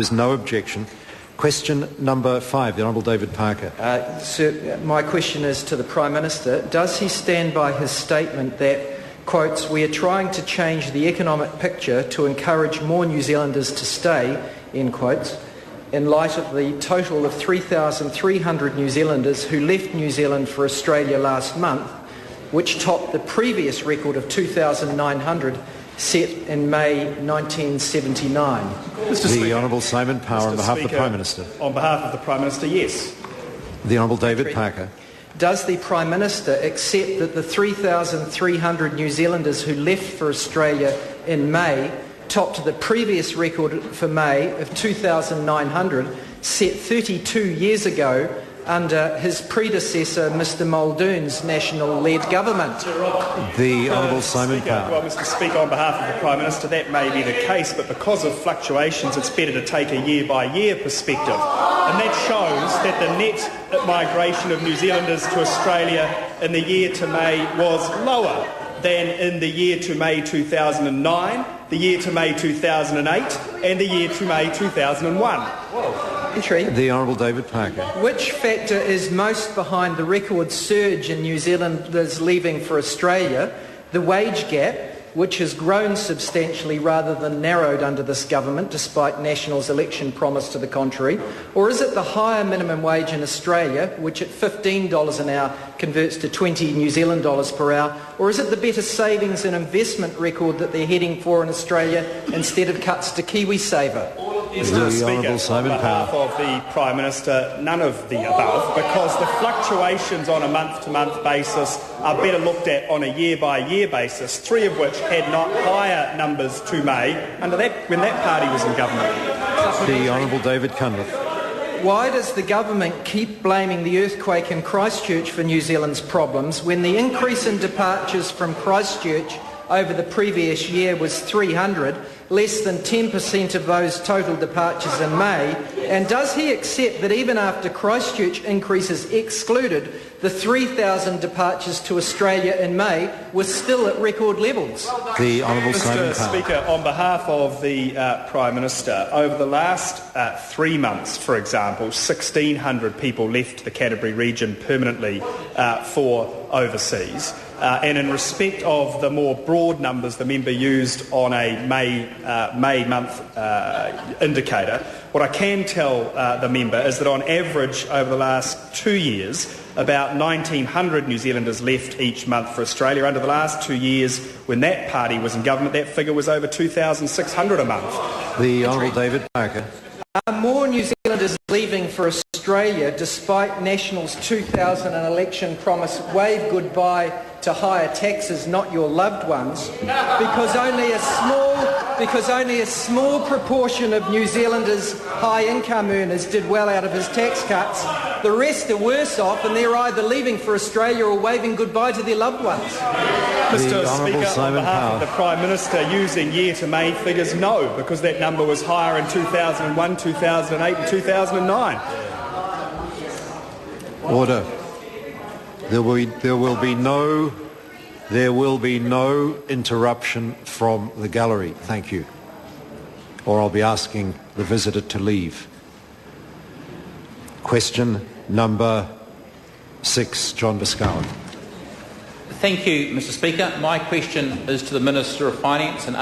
There is no objection. Question number 5, the Honourable David Parker. Sir, my question is to the Prime Minister. Does he stand by his statement that, quotes, "We are trying to change the economic picture to encourage more New Zealanders to stay," end quotes, in light of the total of 3,300 New Zealanders who left New Zealand for Australia last month, which topped the previous record of 2,900 set in May 1979? The Honourable Simon Power on behalf of the Prime Minister. On behalf of the Prime Minister, yes. The Honourable David Parker. Does the Prime Minister accept that the 3,300 New Zealanders who left for Australia in May topped the previous record for May of 2,900 set 32 years ago under his predecessor, Mr Muldoon's National-led government? The Honourable Simon Power. Well, Mr Speaker, on behalf of the Prime Minister, that may be the case, but because of fluctuations, it's better to take a year-by-year perspective. And that shows that the net migration of New Zealanders to Australia in the year to May was lower than in the year to May 2009, the year to May 2008, and the year to May 2001. The Honourable David Parker. Which factor is most behind the record surge in New Zealanders leaving for Australia? The wage gap, which has grown substantially rather than narrowed under this government, despite National's election promise to the contrary? Or is it the higher minimum wage in Australia, which at $15 an hour converts to 20 New Zealand dollars per hour? Or is it the better savings and investment record that they're heading for in Australia instead of cuts to KiwiSaver? Mr Speaker, on behalf of the Prime Minister, none of the above, because the fluctuations on a month-to-month basis are better looked at on a year-by-year basis, 3 of which had not higher numbers to May under when that party was in government. The Honourable David Cunliffe. Why does the government keep blaming the earthquake in Christchurch for New Zealand's problems when the increase in departures from Christchurch over the previous year was 300, less than 10% of those total departures in May? And does he accept that even after Christchurch increases excluded, the 3,000 departures to Australia in May were still at record levels? The Honourable Simon Mr Power. Speaker, on behalf of the Prime Minister, over the last 3 months, for example, 1,600 people left the Canterbury region permanently for overseas. And in respect of the more broad numbers the member used on a May month indicator, what I can tell the member is that on average over the last 2 years, about 1,900 New Zealanders left each month for Australia. Under the last 2 years, when that party was in government, that figure was over 2,600 a month. The Honourable David Parker. Are more New Zealanders leaving for Australia despite National's 2000 election promise, wave goodbye to higher taxes, not your loved ones, because only a small proportion of New Zealanders' high income earners did well out of his tax cuts? The rest are worse off, and they're either leaving for Australia or waving goodbye to their loved ones. Mr Speaker, on behalf of the Prime Minister, using year-to-May figures, no, because that number was higher in 2001, 2008 and 2009. Order. There will be no interruption from the gallery. Thank you. Or I'll be asking the visitor to leave. Question number 6, John Boscawen. Thank you, Mr Speaker. My question is to the Minister of Finance and